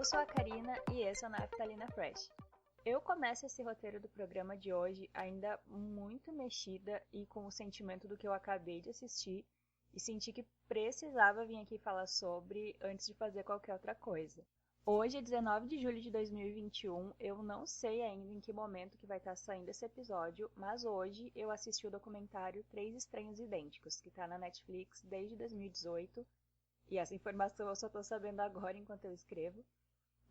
Eu sou a Karina e esse é o Naftalina Fresh. Eu começo esse roteiro do programa de hoje ainda muito mexida e com o sentimento do que eu acabei de assistir e senti que precisava vir aqui falar sobre antes de fazer qualquer outra coisa. Hoje é 19 de julho de 2021, eu não sei ainda em que momento que vai estar saindo esse episódio, mas hoje eu assisti o documentário Três Estranhos Idênticos, que está na Netflix desde 2018, e essa informação eu só estou sabendo agora enquanto eu escrevo,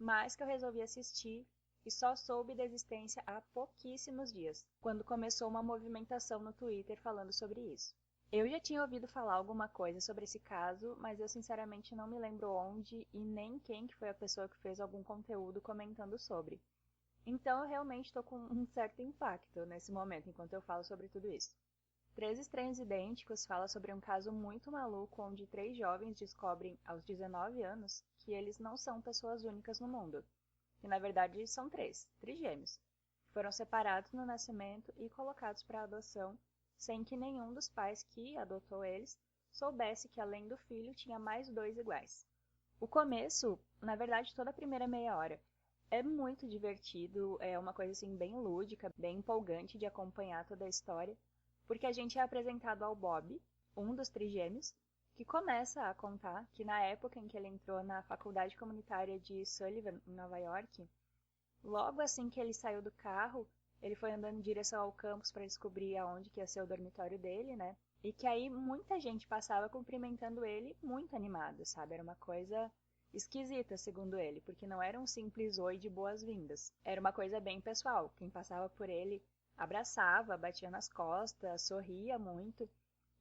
mas que eu resolvi assistir e só soube da existência há pouquíssimos dias, quando começou uma movimentação no Twitter falando sobre isso. Eu já tinha ouvido falar alguma coisa sobre esse caso, mas eu sinceramente não me lembro onde e nem quem que foi a pessoa que fez algum conteúdo comentando sobre. Então eu realmente estou com um certo impacto nesse momento enquanto eu falo sobre tudo isso. Três Estranhos Idênticos fala sobre um caso muito maluco onde três jovens descobrem aos 19 anos que eles não são pessoas únicas no mundo, que na verdade são trigêmeos, que foram separados no nascimento e colocados para adoção sem que nenhum dos pais que adotou eles soubesse que além do filho tinha mais dois iguais. O começo, na verdade toda a primeira meia hora, é muito divertido, é uma coisa assim bem lúdica, bem empolgante de acompanhar toda a história, porque a gente é apresentado ao Bob, um dos trigêmeos, que começa a contar que na época em que ele entrou na faculdade comunitária de Sullivan, em Nova York, logo assim que ele saiu do carro, ele foi andando em direção ao campus para descobrir aonde que ia ser o dormitório dele, né? E que aí muita gente passava cumprimentando ele muito animado, sabe? Era uma coisa esquisita, segundo ele, porque não era um simples oi de boas-vindas. Era uma coisa bem pessoal. Quem passava por ele abraçava, batia nas costas, sorria muito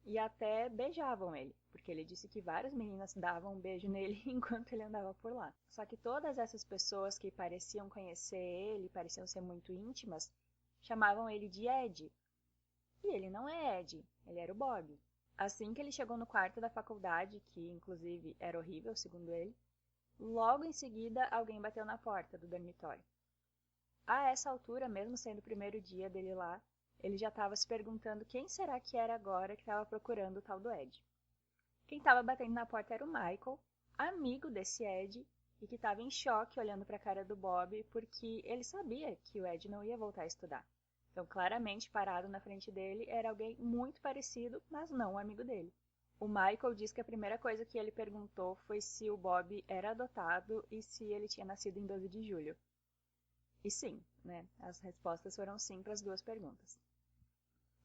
e até beijavam ele, porque ele disse que várias meninas davam um beijo nele enquanto ele andava por lá. Só que todas essas pessoas que pareciam conhecer ele, pareciam ser muito íntimas, chamavam ele de Ed. E ele não é Ed, ele era o Bob. Assim que ele chegou no quarto da faculdade, que inclusive era horrível, segundo ele, logo em seguida alguém bateu na porta do dormitório. A essa altura, mesmo sendo o primeiro dia dele lá, ele já estava se perguntando quem será que era agora que estava procurando o tal do Ed. Quem estava batendo na porta era o Michael, amigo desse Ed, e que estava em choque olhando para a cara do Bob porque ele sabia que o Ed não ia voltar a estudar. Então, claramente, parado na frente dele era alguém muito parecido, mas não um amigo dele. O Michael diz que a primeira coisa que ele perguntou foi se o Bob era adotado e se ele tinha nascido em 12 de julho. E sim, né? As respostas foram sim para as duas perguntas.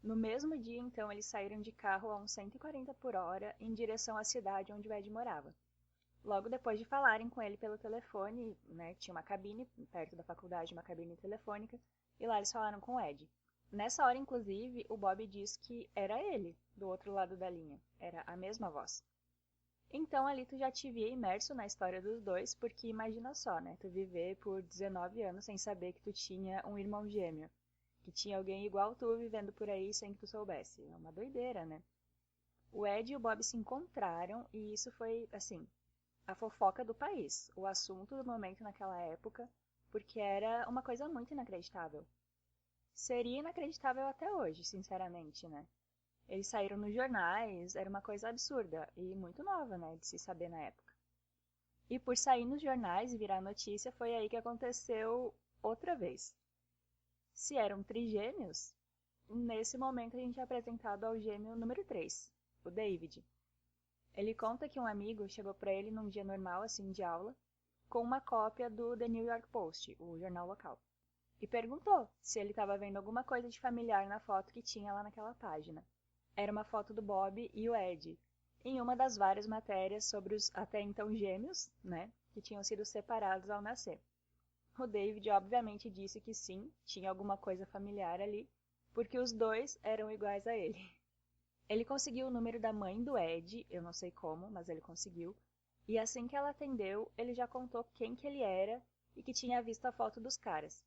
No mesmo dia, então, eles saíram de carro a uns 140 por hora em direção à cidade onde o Ed morava. Logo depois de falarem com ele pelo telefone, né, tinha uma cabine perto da faculdade, uma cabine telefônica, e lá eles falaram com o Ed. Nessa hora, inclusive, o Bob diz que era ele, do outro lado da linha. Era a mesma voz. Então ali tu já te via imerso na história dos dois, porque imagina só, né? Tu viver por 19 anos sem saber que tu tinha um irmão gêmeo. Que tinha alguém igual tu vivendo por aí sem que tu soubesse. É uma doideira, né? O Ed e o Bob se encontraram e isso foi, assim, a fofoca do país. O assunto do momento naquela época, porque era uma coisa muito inacreditável. Seria inacreditável até hoje, sinceramente, né? Eles saíram nos jornais, era uma coisa absurda e muito nova, né, de se saber na época. E por sair nos jornais e virar notícia, foi aí que aconteceu outra vez. Se eram trigêmeos, nesse momento a gente é apresentado ao gêmeo número 3, o David. Ele conta que um amigo chegou para ele num dia normal, assim, de aula, com uma cópia do The New York Post, o jornal local. E perguntou se ele estava vendo alguma coisa de familiar na foto que tinha lá naquela página. Era uma foto do Bob e o Ed, em uma das várias matérias sobre os até então gêmeos, né, que tinham sido separados ao nascer. O David obviamente disse que sim, tinha alguma coisa familiar ali, porque os dois eram iguais a ele. Ele conseguiu o número da mãe do Ed, eu não sei como, mas ele conseguiu, e assim que ela atendeu, ele já contou quem que ele era e que tinha visto a foto dos caras.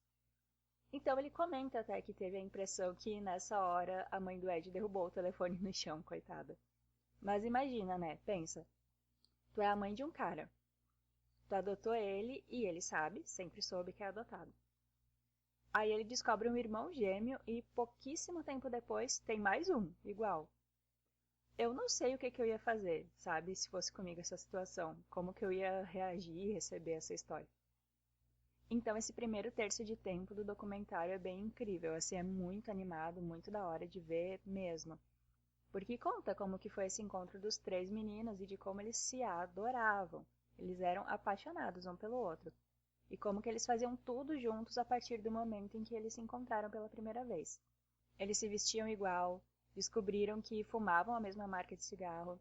Então ele comenta até que teve a impressão que nessa hora a mãe do Ed derrubou o telefone no chão, coitada. Mas imagina, né? Pensa. Tu é a mãe de um cara. Tu adotou ele e ele sabe, sempre soube que é adotado. Aí ele descobre um irmão gêmeo e pouquíssimo tempo depois tem mais um, igual. Eu não sei o que eu ia fazer, sabe, se fosse comigo essa situação. Como que eu ia reagir e receber essa história. Então esse primeiro terço de tempo do documentário é bem incrível, assim, é muito animado, muito da hora de ver mesmo. Porque conta como que foi esse encontro dos três meninos e de como eles se adoravam. Eles eram apaixonados um pelo outro. E como que eles faziam tudo juntos a partir do momento em que eles se encontraram pela primeira vez. Eles se vestiam igual, descobriram que fumavam a mesma marca de cigarro,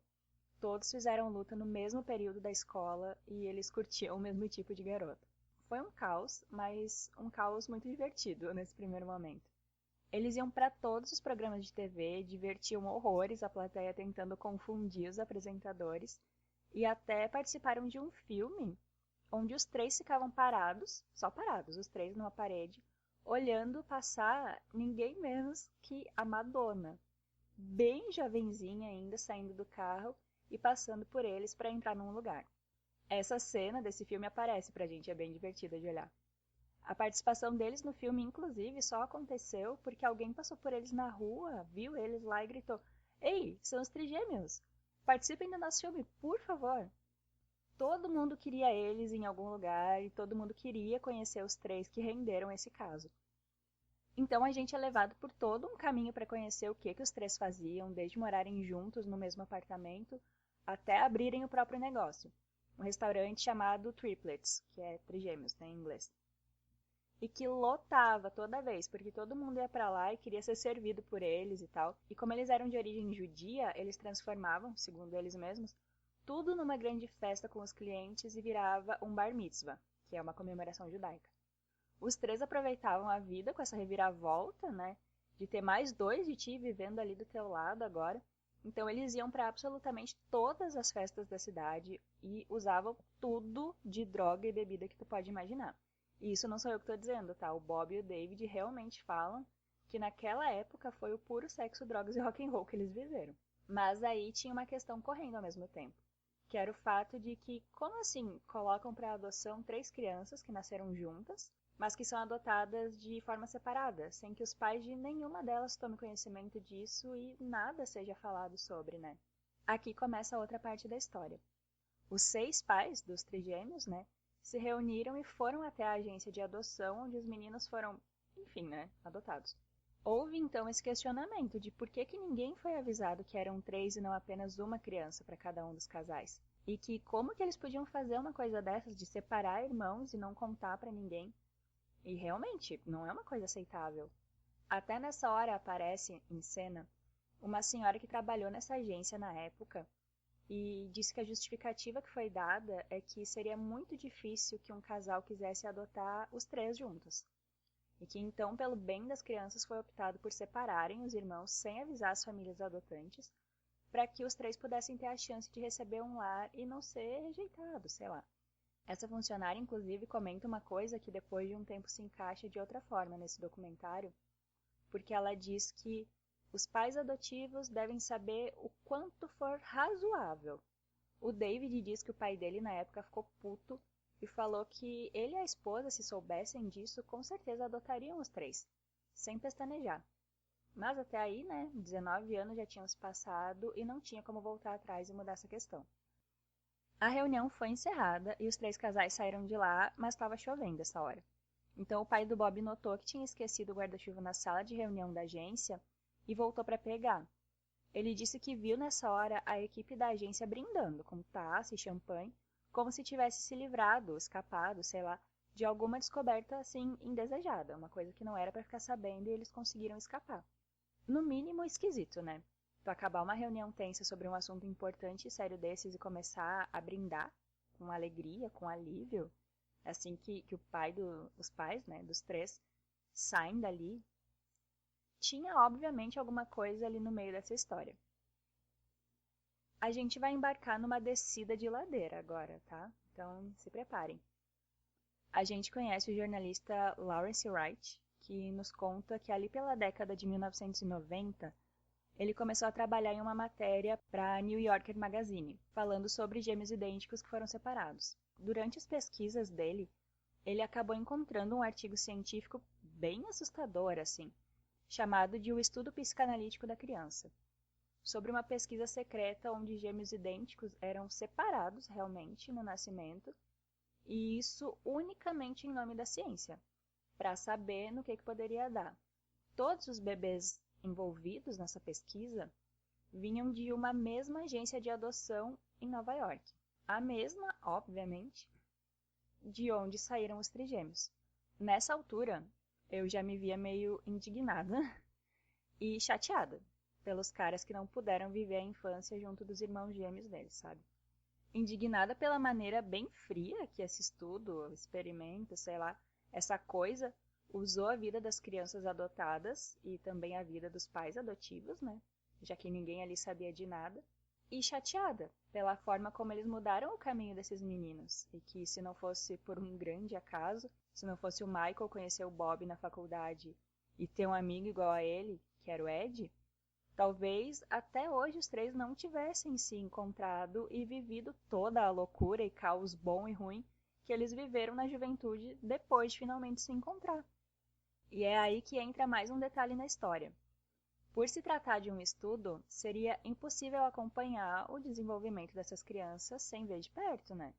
todos fizeram luta no mesmo período da escola e eles curtiam o mesmo tipo de garota. Foi um caos, mas um caos muito divertido nesse primeiro momento. Eles iam para todos os programas de TV, divertiam horrores a plateia tentando confundir os apresentadores e até participaram de um filme onde os três ficavam parados, só parados, os três numa parede, olhando passar ninguém menos que a Madonna, bem jovenzinha ainda, saindo do carro e passando por eles para entrar num lugar. Essa cena desse filme aparece pra gente, é bem divertida de olhar. A participação deles no filme, inclusive, só aconteceu porque alguém passou por eles na rua, viu eles lá e gritou: Ei, são os trigêmeos! Participem do nosso filme, por favor! Todo mundo queria eles em algum lugar e todo mundo queria conhecer os três que renderam esse caso. Então a gente é levado por todo um caminho para conhecer o que os três faziam, desde morarem juntos no mesmo apartamento até abrirem o próprio negócio, um restaurante chamado Triplets, que é trigêmeos, né, em inglês. E que lotava toda vez, porque todo mundo ia para lá e queria ser servido por eles e tal. E como eles eram de origem judia, eles transformavam, segundo eles mesmos, tudo numa grande festa com os clientes e virava um bar mitzvah, que é uma comemoração judaica. Os três aproveitavam a vida com essa reviravolta, né? De ter mais dois de ti vivendo ali do teu lado agora. Então eles iam para absolutamente todas as festas da cidade e usavam tudo de droga e bebida que tu pode imaginar. E isso não sou eu que estou dizendo, tá? O Bob e o David realmente falam que naquela época foi o puro sexo, drogas e rock and roll que eles viveram. Mas aí tinha uma questão correndo ao mesmo tempo, que era o fato de que, como assim, colocam para adoção três crianças que nasceram juntas, mas que são adotadas de forma separada, sem que os pais de nenhuma delas tomem conhecimento disso e nada seja falado sobre, né? Aqui começa a outra parte da história. Os 6 pais dos trigêmeos, né, se reuniram e foram até a agência de adoção, onde os meninos foram, enfim, né, adotados. Houve então esse questionamento de por que ninguém foi avisado que eram 3 e não apenas uma criança para cada um dos casais. E que como que eles podiam fazer uma coisa dessas, de separar irmãos e não contar para ninguém. E realmente, não é uma coisa aceitável. Até nessa hora aparece em cena uma senhora que trabalhou nessa agência na época e disse que a justificativa que foi dada é que seria muito difícil que um casal quisesse adotar os 3 juntos. E que então, pelo bem das crianças, foi optado por separarem os irmãos sem avisar as famílias adotantes, para que os 3 pudessem ter a chance de receber um lar e não ser rejeitados, sei lá. Essa funcionária, inclusive, comenta uma coisa que depois de um tempo se encaixa de outra forma nesse documentário, porque ela diz que os pais adotivos devem saber o quanto for razoável. O David diz que o pai dele na época ficou puto e falou que ele e a esposa, se soubessem disso, com certeza adotariam os 3, sem pestanejar. Mas até aí, né, 19 anos já tinham se passado e não tinha como voltar atrás e mudar essa questão. A reunião foi encerrada e os 3 casais saíram de lá, mas estava chovendo essa hora. Então o pai do Bob notou que tinha esquecido o guarda-chuva na sala de reunião da agência e voltou para pegar. Ele disse que viu nessa hora a equipe da agência brindando com taça e champanhe, como se tivesse se livrado, escapado, sei lá, de alguma descoberta assim indesejada, uma coisa que não era para ficar sabendo e eles conseguiram escapar. No mínimo esquisito, né? Tu acabar uma reunião tensa sobre um assunto importante e sério desses e começar a brindar com alegria, com alívio, assim que os pais, né, dos 3, saem dali. Tinha, obviamente, alguma coisa ali no meio dessa história. A gente vai embarcar numa descida de ladeira agora, tá? Então, se preparem. A gente conhece o jornalista Lawrence Wright, que nos conta que ali pela década de 1990, ele começou a trabalhar em uma matéria para a New Yorker Magazine, falando sobre gêmeos idênticos que foram separados. Durante as pesquisas dele, ele acabou encontrando um artigo científico bem assustador, assim, chamado de O Estudo Psicanalítico da Criança, sobre uma pesquisa secreta onde gêmeos idênticos eram separados realmente no nascimento e isso unicamente em nome da ciência, para saber no que poderia dar. Todos os bebês envolvidos nessa pesquisa vinham de uma mesma agência de adoção em Nova York. A mesma, obviamente, de onde saíram os trigêmeos. Nessa altura, eu já me via meio indignada e chateada pelos caras que não puderam viver a infância junto dos irmãos gêmeos deles, sabe? Indignada pela maneira bem fria que esse estudo, experimento, sei lá, essa coisa usou a vida das crianças adotadas e também a vida dos pais adotivos, né? Já que ninguém ali sabia de nada. E chateada pela forma como eles mudaram o caminho desses meninos. E que se não fosse por um grande acaso, se não fosse o Michael conhecer o Bob na faculdade e ter um amigo igual a ele, que era o Ed, talvez até hoje os três não tivessem se encontrado e vivido toda a loucura e caos bom e ruim que eles viveram na juventude depois de finalmente se encontrar. E é aí que entra mais um detalhe na história. Por se tratar de um estudo, seria impossível acompanhar o desenvolvimento dessas crianças sem ver de perto, né?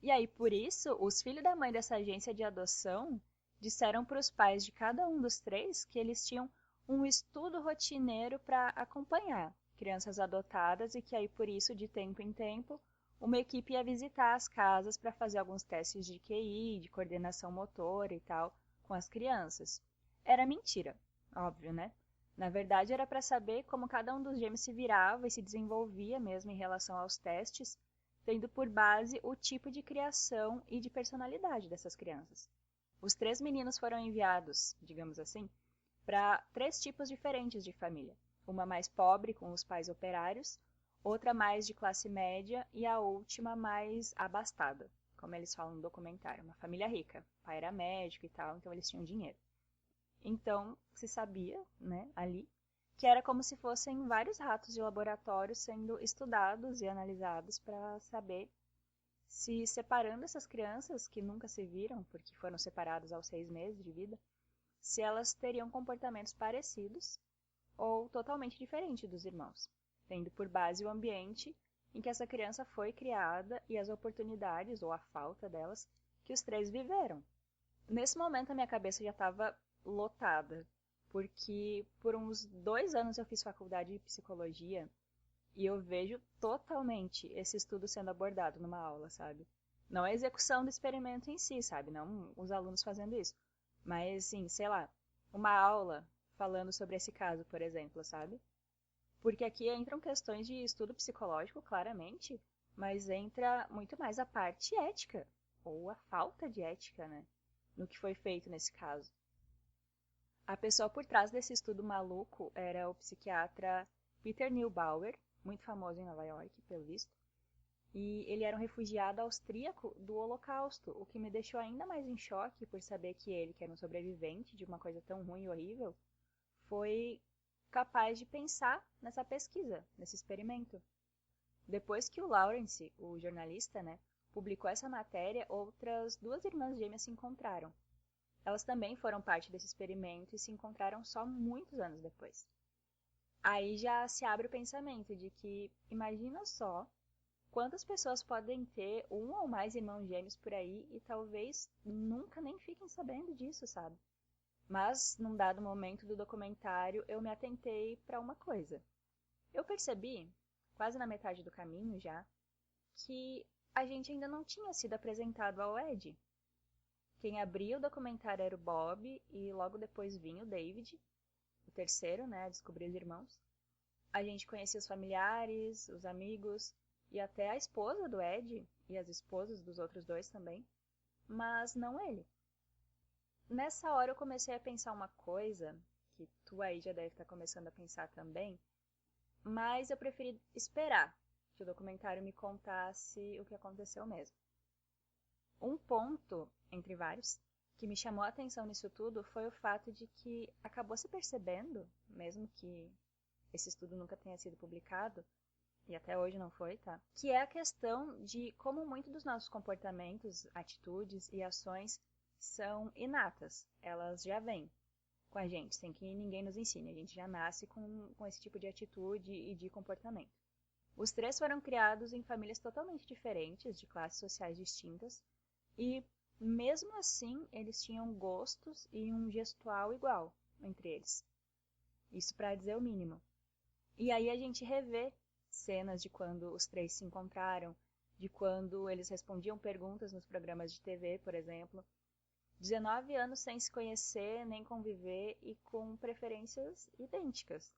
E aí, por isso, os filhos da mãe dessa agência de adoção disseram para os pais de cada um dos três que eles tinham um estudo rotineiro para acompanhar crianças adotadas e que aí, por isso, de tempo em tempo, uma equipe ia visitar as casas para fazer alguns testes de QI, de coordenação motora e tal, com as crianças. Era mentira, óbvio, né? Na verdade, era para saber como cada um dos gêmeos se virava e se desenvolvia mesmo em relação aos testes, tendo por base o tipo de criação e de personalidade dessas crianças. Os três meninos foram enviados, digamos assim, para três tipos diferentes de família. Uma mais pobre, com os pais operários, outra mais de classe média e a última mais abastada, como eles falam no documentário, uma família rica. O pai era médico e tal, então eles tinham dinheiro. Então, se sabia, né, ali, que era como se fossem vários ratos de laboratório sendo estudados e analisados para saber se separando essas crianças que nunca se viram, porque foram separadas aos 6 meses de vida, se elas teriam comportamentos parecidos ou totalmente diferentes dos irmãos, tendo por base o ambiente em que essa criança foi criada e as oportunidades, ou a falta delas, que os três viveram. Nesse momento a minha cabeça já estava lotada, porque por uns 2 anos eu fiz faculdade de psicologia e eu vejo totalmente esse estudo sendo abordado numa aula, sabe? Não a execução do experimento em si, sabe? Não os alunos fazendo isso. Mas, assim, sei lá, uma aula falando sobre esse caso, por exemplo, sabe? Porque aqui entram questões de estudo psicológico, claramente, mas entra muito mais a parte ética, ou a falta de ética, né? No que foi feito nesse caso. A pessoa por trás desse estudo maluco era o psiquiatra Peter Neubauer, muito famoso em Nova York, pelo visto. E ele era um refugiado austríaco do Holocausto, o que me deixou ainda mais em choque por saber que ele, que era um sobrevivente de uma coisa tão ruim e horrível, foi capaz de pensar nessa pesquisa, nesse experimento. Depois que o Lawrence, o jornalista, né, publicou essa matéria, outras 2 irmãs gêmeas se encontraram. Elas também foram parte desse experimento e se encontraram só muitos anos depois. Aí já se abre o pensamento de que, imagina só, quantas pessoas podem ter um ou mais irmãos gêmeos por aí e talvez nunca nem fiquem sabendo disso, sabe? Mas, num dado momento do documentário, eu me atentei para uma coisa. Eu percebi, quase na metade do caminho já, que a gente ainda não tinha sido apresentado ao Ed. Quem abria o documentário era o Bob e logo depois vinha o David, o terceiro, né, a descobrir os irmãos. A gente conhecia os familiares, os amigos e até a esposa do Ed e as esposas dos outros 2 também, mas não ele. Nessa hora eu comecei a pensar uma coisa, que tu aí já deve estar começando a pensar também, mas eu preferi esperar que o documentário me contasse o que aconteceu mesmo. Um ponto, entre vários, que me chamou a atenção nisso tudo foi o fato de que acabou se percebendo, mesmo que esse estudo nunca tenha sido publicado, e até hoje não foi, tá? Que é a questão de como muitos dos nossos comportamentos, atitudes e ações são inatas. Elas já vêm com a gente, sem que ninguém nos ensine. A gente já nasce com esse tipo de atitude e de comportamento. Os 3 foram criados em famílias totalmente diferentes, de classes sociais distintas, E mesmo assim, eles tinham gostos e um gestual igual entre eles. Isso para dizer o mínimo. E aí a gente revê cenas de quando os três se encontraram, de quando eles respondiam perguntas nos programas de TV, por exemplo. 19 anos sem se conhecer nem conviver e com preferências idênticas.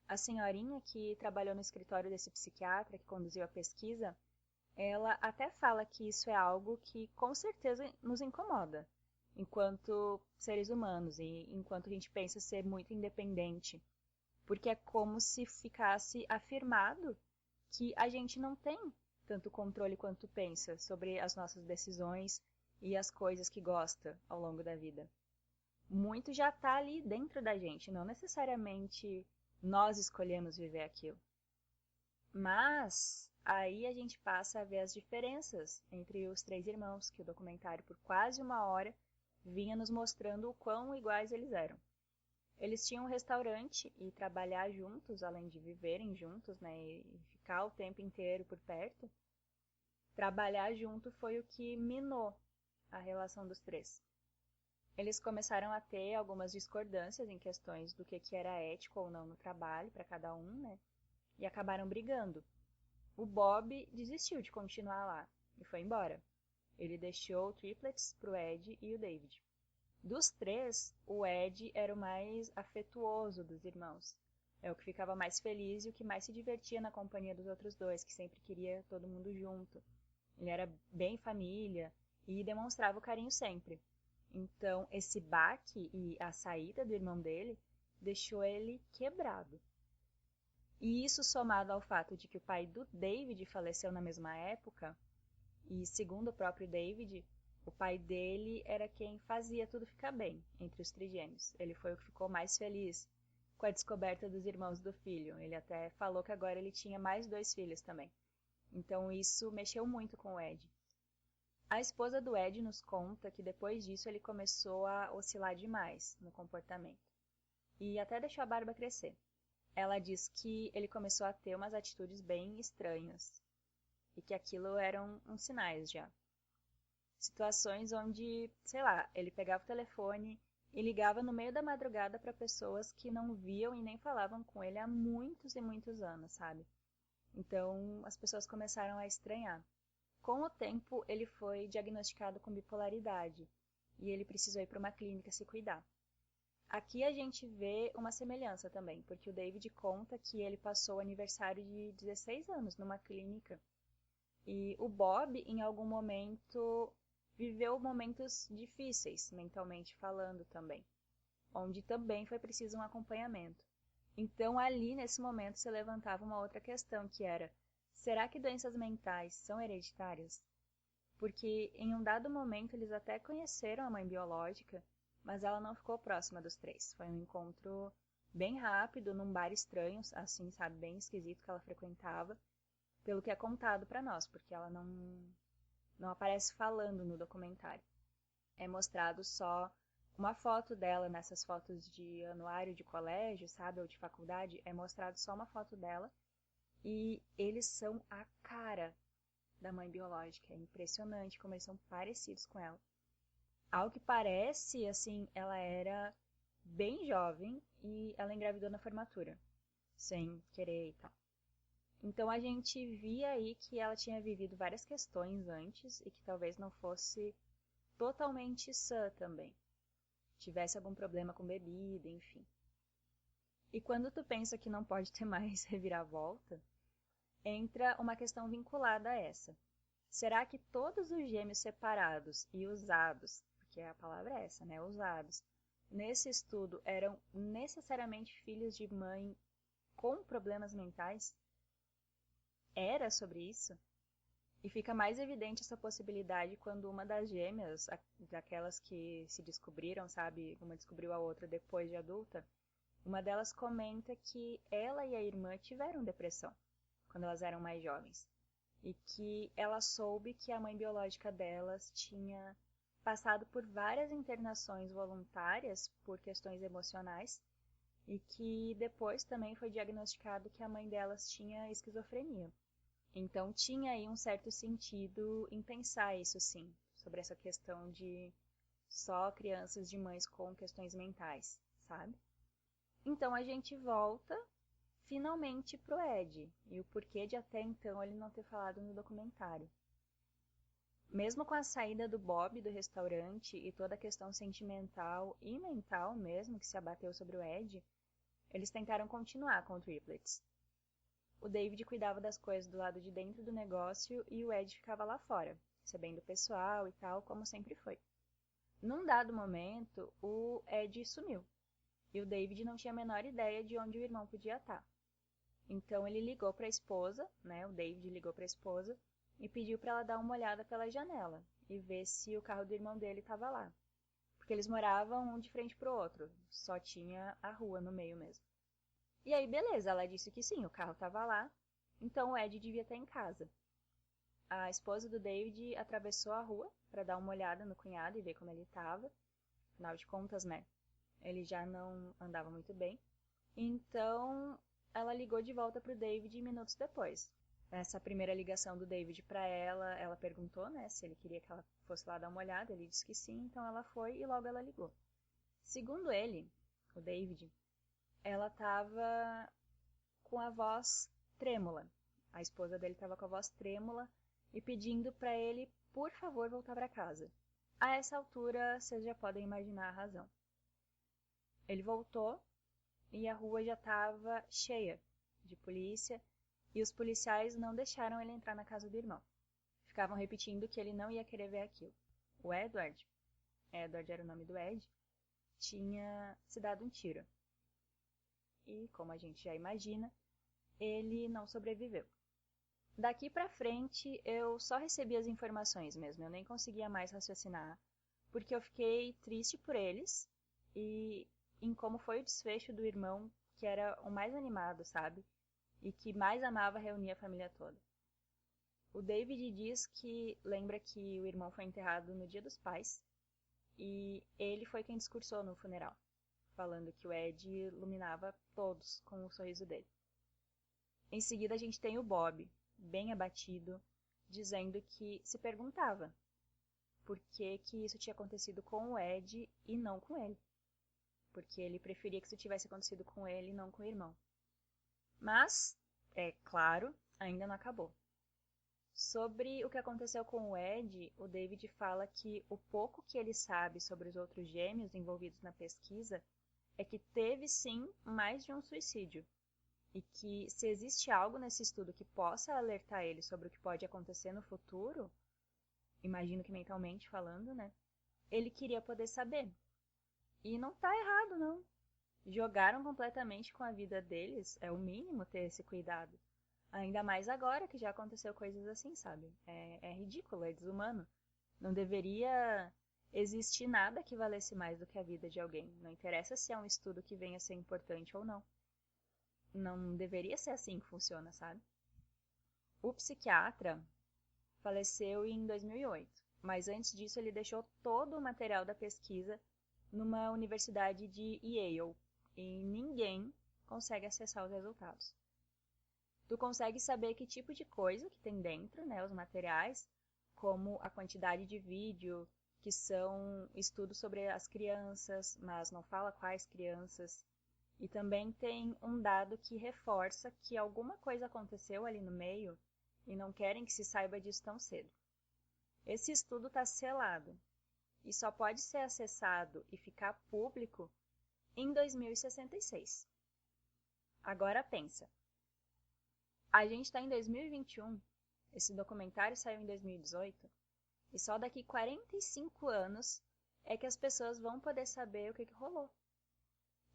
A senhorinha que trabalhou no escritório desse psiquiatra que conduziu a pesquisa, ela até fala que isso é algo que com certeza nos incomoda, enquanto seres humanos e enquanto a gente pensa ser muito independente, porque é como se ficasse afirmado que a gente não tem tanto controle quanto pensa sobre as nossas decisões e as coisas que gosta ao longo da vida. Muito já está ali dentro da gente, não necessariamente nós escolhemos viver aquilo. Mas aí a gente passa a ver as diferenças entre os três irmãos, que o documentário, por quase 1 hora, vinha nos mostrando o quão iguais eles eram. Eles tinham um restaurante e trabalhar juntos, além de viverem juntos, né, e ficar o tempo inteiro por perto. Trabalhar junto foi o que minou a relação dos três. Eles começaram a ter algumas discordâncias em questões do que era ético ou não no trabalho para cada um, né? E acabaram brigando. O Bob desistiu de continuar lá e foi embora. Ele deixou o Triplets pro Ed e o David. Dos três, o Ed era o mais afetuoso dos irmãos. É o que ficava mais feliz e o que mais se divertia na companhia dos outros dois, que sempre queria todo mundo junto. Ele era bem família e demonstrava o carinho sempre. Então, esse baque e a saída do irmão dele deixou ele quebrado. E isso somado ao fato de que o pai do David faleceu na mesma época, e segundo o próprio David, o pai dele era quem fazia tudo ficar bem entre os trigêmeos. Ele foi o que ficou mais feliz com a descoberta dos irmãos do filho. Ele até falou que agora ele tinha mais 2 filhos também. Então isso mexeu muito com o Ed. A esposa do Ed nos conta que depois disso ele começou a oscilar demais no comportamento. E até deixou a barba crescer. Ela diz que ele começou a ter umas atitudes bem estranhas. E que aquilo eram uns sinais já. Situações onde, sei lá, ele pegava o telefone e ligava no meio da madrugada para pessoas que não viam e nem falavam com ele há muitos e muitos anos, sabe? Então as pessoas começaram a estranhar. Com o tempo, ele foi diagnosticado com bipolaridade e ele precisou ir para uma clínica se cuidar. Aqui a gente vê uma semelhança também, porque o David conta que ele passou o aniversário de 16 anos numa clínica. E o Bob, em algum momento, viveu momentos difíceis, mentalmente falando também, onde também foi preciso um acompanhamento. Então, ali, nesse momento, se levantava uma outra questão, que era: será que doenças mentais são hereditárias? Porque em um dado momento eles até conheceram a mãe biológica, mas ela não ficou próxima dos três. Foi um encontro bem rápido, num bar estranho, assim, sabe, bem esquisito que ela frequentava, pelo que é contado para nós, porque ela não aparece falando no documentário. É mostrado só uma foto dela nessas fotos de anuário de colégio, sabe, ou de faculdade, é mostrado só uma foto dela e eles são a cara da mãe biológica. É impressionante como eles são parecidos com ela. Ao que parece, assim, ela era bem jovem e ela engravidou na formatura, sem querer e tal. Então a gente via aí que ela tinha vivido várias questões antes e que talvez não fosse totalmente sã também. Tivesse algum problema com bebida, enfim. E quando tu pensa que não pode ter mais reviravolta, entra uma questão vinculada a essa. Será que todos os gêmeos separados e usados, porque a palavra é essa, né, usados, nesse estudo eram necessariamente filhos de mãe com problemas mentais? Era sobre isso? E fica mais evidente essa possibilidade quando uma das gêmeas, daquelas que se descobriram, sabe, uma descobriu a outra depois de adulta, uma delas comenta que ela e a irmã tiveram depressão quando elas eram mais jovens. E que ela soube que a mãe biológica delas tinha passado por várias internações voluntárias por questões emocionais e que depois também foi diagnosticado que a mãe delas tinha esquizofrenia. Então tinha aí um certo sentido em pensar isso sim, sobre essa questão de só crianças de mães com questões mentais, sabe? Então a gente volta finalmente pro Ed e o porquê de até então ele não ter falado no documentário. Mesmo com a saída do Bob do restaurante e toda a questão sentimental e mental mesmo que se abateu sobre o Ed, eles tentaram continuar com o Triplets. O David cuidava das coisas do lado de dentro do negócio e o Ed ficava lá fora, recebendo o pessoal e tal, como sempre foi. Num dado momento, o Ed sumiu e o David não tinha a menor ideia de onde o irmão podia estar. Então ele ligou para a esposa, né, o David ligou para a esposa e pediu para ela dar uma olhada pela janela e ver se o carro do irmão dele estava lá. Porque eles moravam um de frente pro outro, só tinha a rua no meio mesmo. E aí, beleza, ela disse que sim, o carro estava lá, então o Ed devia estar em casa. A esposa do David atravessou a rua para dar uma olhada no cunhado e ver como ele estava. Afinal de contas, né, ele já não andava muito bem. Então, ela ligou de volta pro David minutos depois. Essa primeira ligação do David para ela perguntou, né, se ele queria que ela fosse lá dar uma olhada, ele disse que sim, então ela foi e logo ela ligou. Segundo ele, o David, ela estava com a voz trêmula. A esposa dele estava com a voz trêmula e pedindo para ele, por favor, voltar para casa. A essa altura, vocês já podem imaginar a razão. Ele voltou e a rua já estava cheia de polícia e os policiais não deixaram ele entrar na casa do irmão. Ficavam repetindo que ele não ia querer ver aquilo. O Edward era o nome do Ed, tinha se dado um tiro. E, como a gente já imagina, ele não sobreviveu. Daqui pra frente, eu só recebi as informações mesmo, eu nem conseguia mais raciocinar, porque eu fiquei triste por eles e em como foi o desfecho do irmão, que era o mais animado, sabe? E que mais amava reunir a família toda. O David diz que lembra que o irmão foi enterrado no Dia dos Pais e ele foi quem discursou no funeral, falando que o Ed iluminava todos com o sorriso dele. Em seguida a gente tem o Bob, bem abatido, dizendo que se perguntava por que isso tinha acontecido com o Ed e não com ele. Porque ele preferia que isso tivesse acontecido com ele e não com o irmão. Mas, é claro, ainda não acabou. Sobre o que aconteceu com o Ed, o David fala que o pouco que ele sabe sobre os outros gêmeos envolvidos na pesquisa é que teve sim mais de um suicídio. E que se existe algo nesse estudo que possa alertar ele sobre o que pode acontecer no futuro, imagino que mentalmente falando, né? Ele queria poder saber. E não tá errado, não. Jogaram completamente com a vida deles, é o mínimo ter esse cuidado. Ainda mais agora que já aconteceu coisas assim, sabe? É ridículo, é desumano. Não deveria existir nada que valesse mais do que a vida de alguém. Não interessa se é um estudo que venha a ser importante ou não. Não deveria ser assim que funciona, sabe? O psiquiatra faleceu em 2008, mas antes disso ele deixou todo o material da pesquisa numa universidade de Yale e ninguém consegue acessar os resultados. Tu consegue saber que tipo de coisa que tem dentro, né, os materiais, como a quantidade de vídeo, que são estudos sobre as crianças, mas não fala quais crianças. E também tem um dado que reforça que alguma coisa aconteceu ali no meio e não querem que se saiba disso tão cedo. Esse estudo está selado e só pode ser acessado e ficar público em 2066. Agora pensa, a gente está em 2021, esse documentário saiu em 2018, e só daqui 45 anos é que as pessoas vão poder saber o que rolou.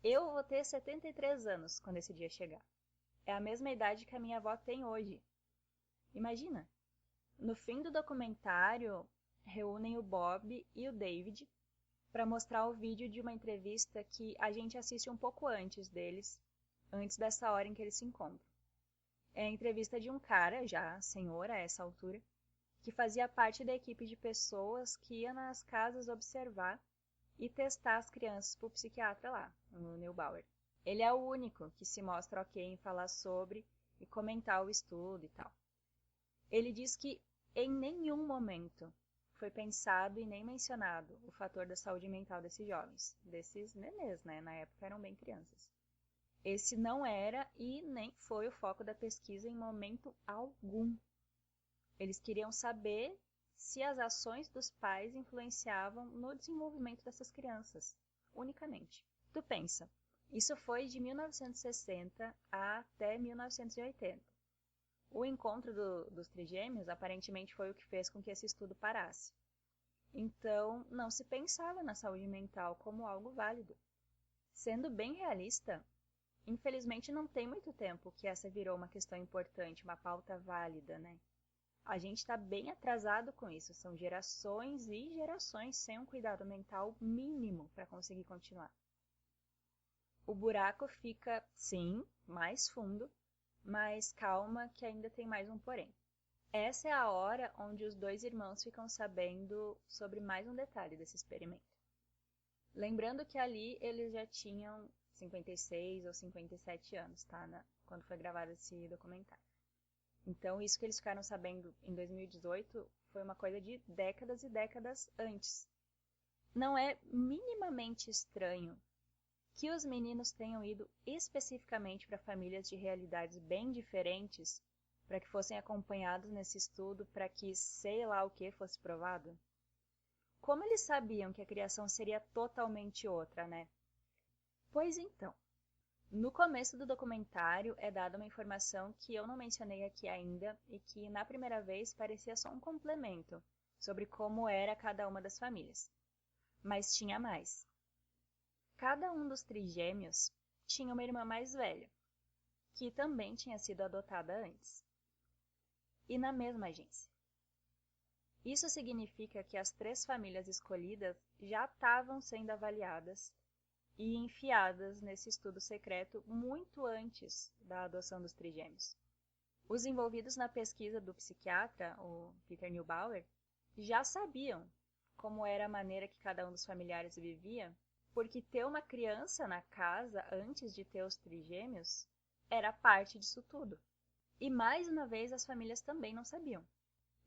Eu vou ter 73 anos quando esse dia chegar. É a mesma idade que a minha avó tem hoje. Imagina! No fim do documentário, reúnem o Bob e o David para mostrar o vídeo de uma entrevista que a gente assiste um pouco antes deles, antes dessa hora em que eles se encontram. É a entrevista de um cara, já senhor a essa altura, que fazia parte da equipe de pessoas que ia nas casas observar e testar as crianças para o psiquiatra lá, no Neubauer. Ele é o único que se mostra ok em falar sobre e comentar o estudo e tal. Ele diz que em nenhum momento foi pensado e nem mencionado o fator da saúde mental desses jovens, desses nenês, né? Na época eram bem crianças. Esse não era e nem foi o foco da pesquisa em momento algum. Eles queriam saber se as ações dos pais influenciavam no desenvolvimento dessas crianças, unicamente. Tu pensa, isso foi de 1960 até 1980. O encontro dos trigêmeos aparentemente foi o que fez com que esse estudo parasse. Então, não se pensava na saúde mental como algo válido. Sendo bem realista, infelizmente não tem muito tempo que essa virou uma questão importante, uma pauta válida, né? A gente está bem atrasado com isso, são gerações e gerações sem um cuidado mental mínimo para conseguir continuar. O buraco fica, sim, mais fundo, mas calma que ainda tem mais um porém. Essa é a hora onde os dois irmãos ficam sabendo sobre mais um detalhe desse experimento. Lembrando que ali eles já tinham 56 ou 57 anos, tá? Quando foi gravado esse documentário. Então, isso que eles ficaram sabendo em 2018 foi uma coisa de décadas e décadas antes. Não é minimamente estranho que os meninos tenham ido especificamente para famílias de realidades bem diferentes para que fossem acompanhados nesse estudo para que sei lá o que fosse provado? Como eles sabiam que a criação seria totalmente outra, né? Pois então, no começo do documentário é dada uma informação que eu não mencionei aqui ainda e que na primeira vez parecia só um complemento sobre como era cada uma das famílias. Mas tinha mais. Cada um dos trigêmeos tinha uma irmã mais velha, que também tinha sido adotada antes. E na mesma agência. Isso significa que as 3 famílias escolhidas já estavam sendo avaliadas e enfiadas nesse estudo secreto muito antes da adoção dos trigêmeos. Os envolvidos na pesquisa do psiquiatra, o Peter Neubauer, já sabiam como era a maneira que cada um dos familiares vivia, porque ter uma criança na casa antes de ter os trigêmeos era parte disso tudo. E mais uma vez as famílias também não sabiam.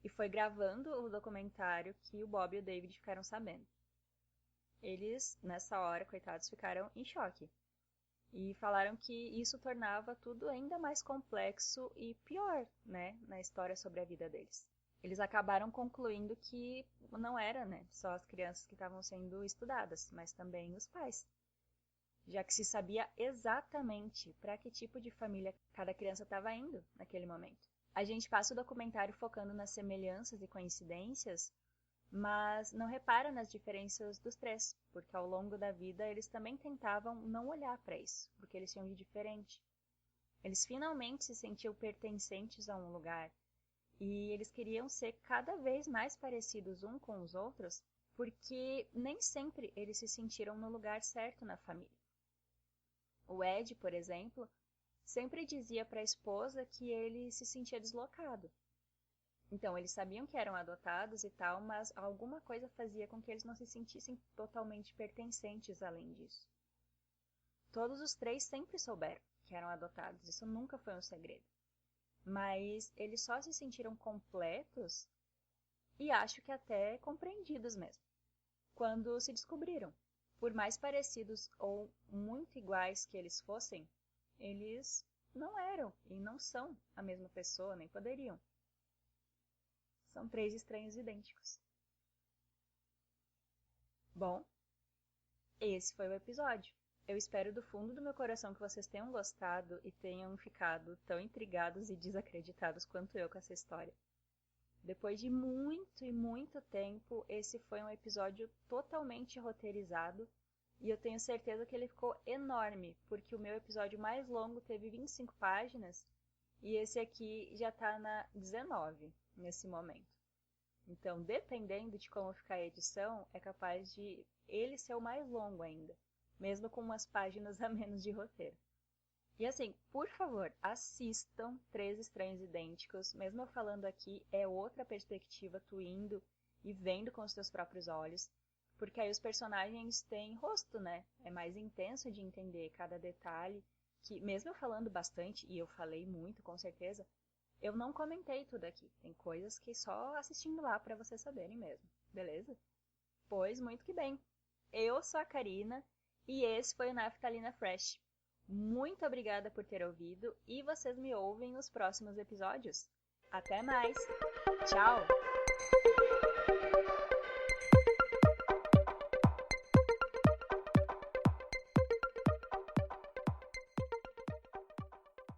E foi gravando o documentário que o Bob e o David ficaram sabendo. Eles, nessa hora, coitados, ficaram em choque. E falaram que isso tornava tudo ainda mais complexo e pior, né, na história sobre a vida deles. Eles acabaram concluindo que não era, né, só as crianças que estavam sendo estudadas, mas também os pais. Já que se sabia exatamente para que tipo de família cada criança estava indo naquele momento. A gente passa o documentário focando nas semelhanças e coincidências, mas não repara nas diferenças dos 3, porque ao longo da vida eles também tentavam não olhar para isso, porque eles tinham de diferente. Eles finalmente se sentiam pertencentes a um lugar, e eles queriam ser cada vez mais parecidos uns com os outros, porque nem sempre eles se sentiram no lugar certo na família. O Ed, por exemplo, sempre dizia para a esposa que ele se sentia deslocado. Então, eles sabiam que eram adotados e tal, mas alguma coisa fazia com que eles não se sentissem totalmente pertencentes além disso. Todos os 3 sempre souberam que eram adotados, isso nunca foi um segredo. Mas eles só se sentiram completos e acho que até compreendidos mesmo, quando se descobriram. Por mais parecidos ou muito iguais que eles fossem, eles não eram e não são a mesma pessoa, nem poderiam. São 3 estranhos idênticos. Bom, esse foi o episódio. Eu espero do fundo do meu coração que vocês tenham gostado e tenham ficado tão intrigados e desacreditados quanto eu com essa história. Depois de muito e muito tempo, esse foi um episódio totalmente roteirizado e eu tenho certeza que ele ficou enorme, porque o meu episódio mais longo teve 25 páginas e esse aqui já está na 19 nesse momento. Então, dependendo de como ficar a edição, é capaz de ele ser o mais longo ainda, mesmo com umas páginas a menos de roteiro. E assim, por favor, assistam 3 Estranhos Idênticos. Mesmo eu falando aqui, é outra perspectiva, tu indo e vendo com os teus próprios olhos. Porque aí os personagens têm rosto, né? É mais intenso de entender cada detalhe. Que mesmo eu falando bastante, e eu falei muito, com certeza, eu não comentei tudo aqui. Tem coisas que só assistindo lá para vocês saberem mesmo. beleza? Pois muito que bem. Eu sou a Karina e esse foi o Naftalina Fresh. Muito obrigada por ter ouvido e vocês me ouvem nos próximos episódios. Até mais! Tchau!